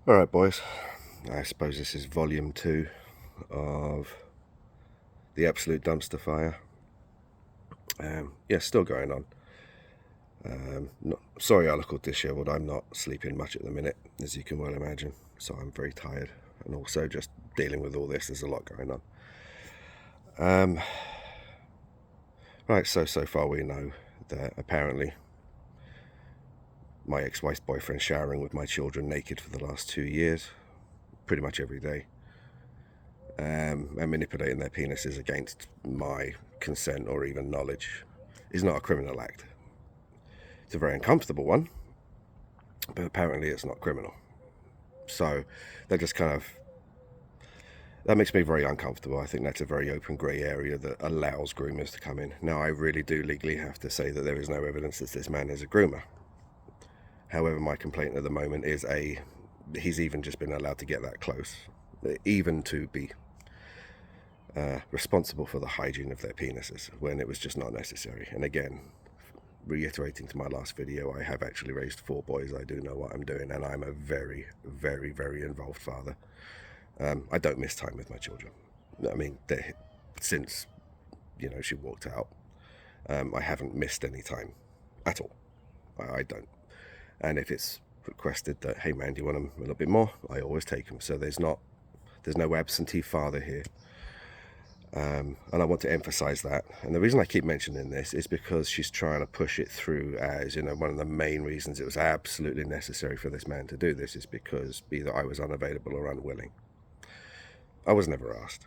Alright boys, I suppose this is volume 2 of the absolute dumpster fire. Yeah, still going on. Sorry I look all disheveled. I'm not sleeping much at the minute, as you can well imagine, so I'm very tired, and also just dealing with all this, there's a lot going on. Right, so far we know that apparently my ex-wife's boyfriend's showering with my children naked for the last 2 years, pretty much every day. And manipulating their penises against my consent or even knowledge is not a criminal act. It's a very uncomfortable one, but apparently it's not criminal. So that makes me very uncomfortable. I think that's a very open grey area that allows groomers to come in. Now, I really do legally have to say that there is no evidence that this man is a groomer. However, my complaint at the moment is he's even just been allowed to get that close, even to be responsible for the hygiene of their penises, when it was just not necessary. And again, reiterating to my last video, I have actually raised 4 boys. I do know what I'm doing, and I'm a very, very, very involved father. I don't miss time with my children. I mean, since, she walked out, I haven't missed any time at all. I don't. And if it's requested that, hey man, do you want them a little bit more, I always take them. So there's no absentee father here. And I want to emphasize that. And the reason I keep mentioning this is because she's trying to push it through as, one of the main reasons it was absolutely necessary for this man to do this is because either I was unavailable or unwilling. I was never asked.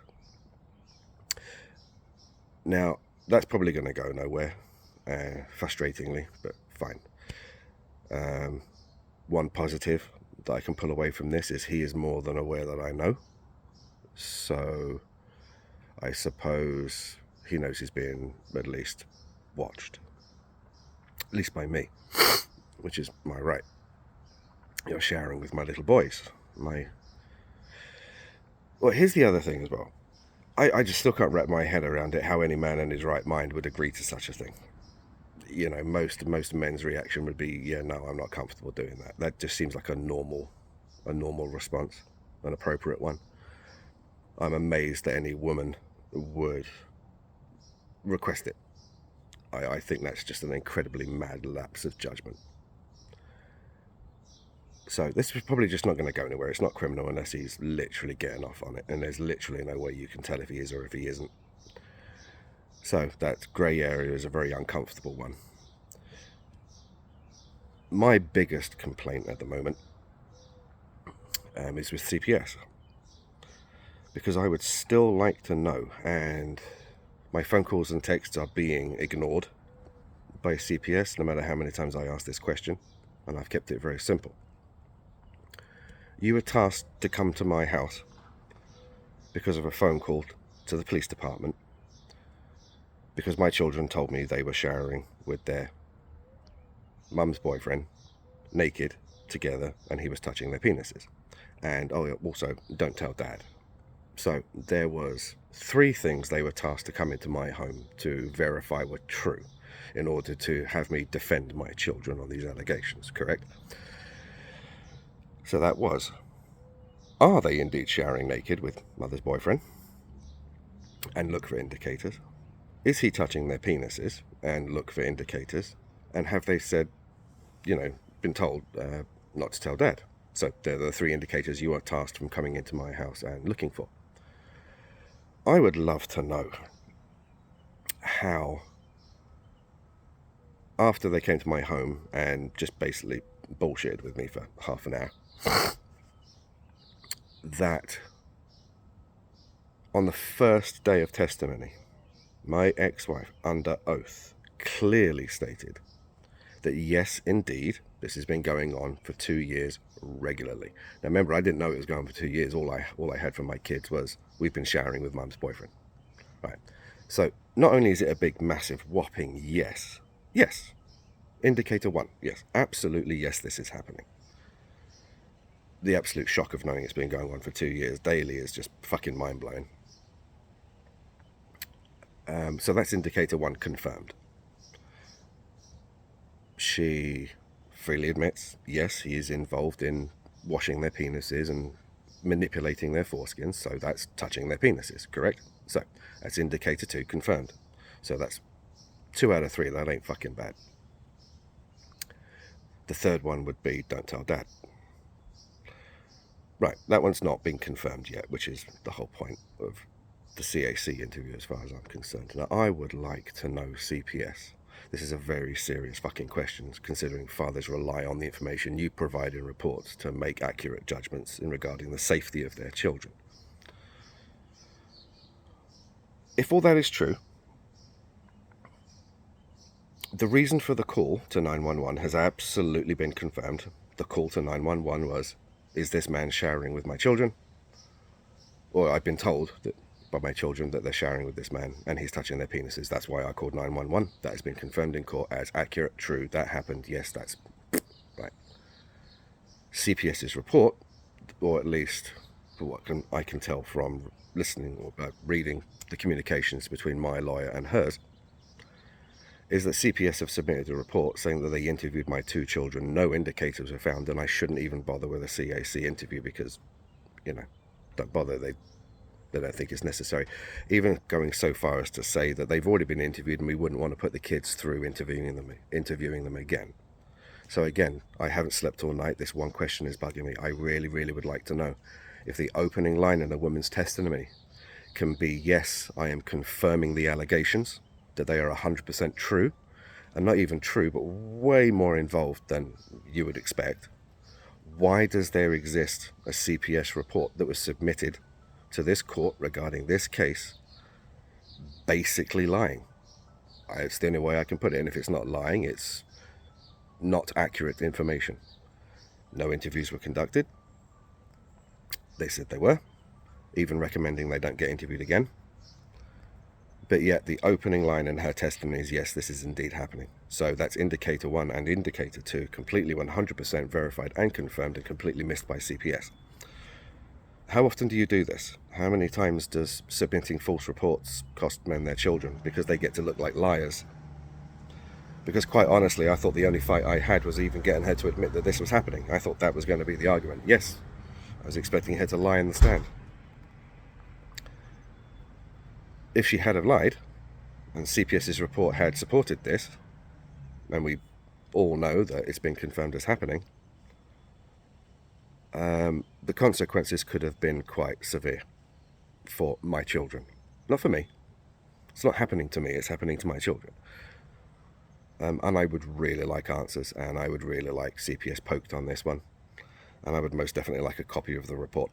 Now, that's probably going to go nowhere, frustratingly, but fine. One positive that I can pull away from this is he is more than aware that I know. So I suppose he knows he's being at least watched, at least by me, which is my right. Showering with my little boys. Well, here's the other thing as well. I just still can't wrap my head around it, how any man in his right mind would agree to such a thing. Most men's reaction would be, yeah, no, I'm not comfortable doing that. That just seems like a normal response, an appropriate one. I'm amazed that any woman would request it. I think that's just an incredibly mad lapse of judgment. So this is probably just not going to go anywhere. It's not criminal unless he's literally getting off on it, and there's literally no way you can tell if he is or if he isn't. So that grey area is a very uncomfortable one. My biggest complaint at the moment is with CPS, because I would still like to know, and my phone calls and texts are being ignored by CPS no matter how many times I ask this question, and I've kept it very simple. You were tasked to come to my house because of a phone call to the police department because my children told me they were showering with their mum's boyfriend naked together and he was touching their penises. And also, don't tell dad. So there was 3 things they were tasked to come into my home to verify were true in order to have me defend my children on these allegations, correct? So that was, are they indeed showering naked with mother's boyfriend? And look for indicators. Is he touching their penises? And look for indicators. And have they said, been told not to tell dad? So they're the 3 indicators you are tasked from coming into my house and looking for. I would love to know how, after they came to my home and just basically bullshitted with me for half an hour, that on the first day of testimony, my ex-wife, under oath, clearly stated that yes, indeed, this has been going on for 2 years regularly. Now remember, I didn't know it was going on for 2 years. All I had from my kids was, we've been showering with mum's boyfriend. Right. So not only is it a big, massive, whopping yes, indicator 1, yes, absolutely yes, this is happening. The absolute shock of knowing it's been going on for 2 years daily is just fucking mind-blowing. So that's indicator 1 confirmed. She freely admits, yes, he is involved in washing their penises and manipulating their foreskins, so that's touching their penises, correct? So that's indicator 2 confirmed. So that's 2 out of 3. That ain't fucking bad. The third one would be don't tell dad. Right, that one's not been confirmed yet, which is the whole point of the CAC interview as far as I'm concerned. Now, I would like to know CPS. This is a very serious fucking question, considering fathers rely on the information you provide in reports to make accurate judgments in regarding the safety of their children. If all that is true, the reason for the call to 911 has absolutely been confirmed. The call to 911 was, is this man showering with my children? Or I've been told that by my children that they're showering with this man and he's touching their penises. That's why I called 911. That has been confirmed in court as accurate, true, that happened. Yes, that's right. CPS's report, or at least for what I can tell from listening or reading the communications between my lawyer and hers, is that CPS have submitted a report saying that they interviewed my 2 children. No indicators were found, and I shouldn't even bother with a CAC interview because, you know, don't bother. They don't think it's necessary. Even going so far as to say that they've already been interviewed and we wouldn't want to put the kids through interviewing them again. So again, I haven't slept all night. This one question is bugging me. I really, really would like to know if the opening line in a woman's testimony can be, yes, I am confirming the allegations, that they are 100% true, and not even true, but way more involved than you would expect. Why does there exist a CPS report that was submitted to this court regarding this case basically lying? It's the only way I can put it, and if it's not lying, it's not accurate information. No interviews were conducted. They said they were, even recommending they don't get interviewed again. But yet the opening line in her testimony is, yes, this is indeed happening. So that's indicator 1 and indicator 2, completely 100% verified and confirmed and completely missed by CPS. How often do you do this? How many times does submitting false reports cost men their children because they get to look like liars? Because quite honestly, I thought the only fight I had was even getting her to admit that this was happening. I thought that was going to be the argument. Yes, I was expecting her to lie in the stand. If she had have lied, and CPS's report had supported this, and we all know that it's been confirmed as happening, the consequences could have been quite severe for my children. Not for me. It's not happening to me, it's happening to my children. And I would really like answers, and I would really like CPS poked on this one. And I would most definitely like a copy of the report.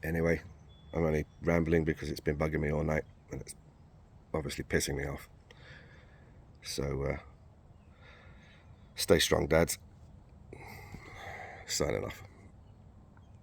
Anyway, I'm only rambling because it's been bugging me all night, and it's obviously pissing me off. So, stay strong, dads. Signing off.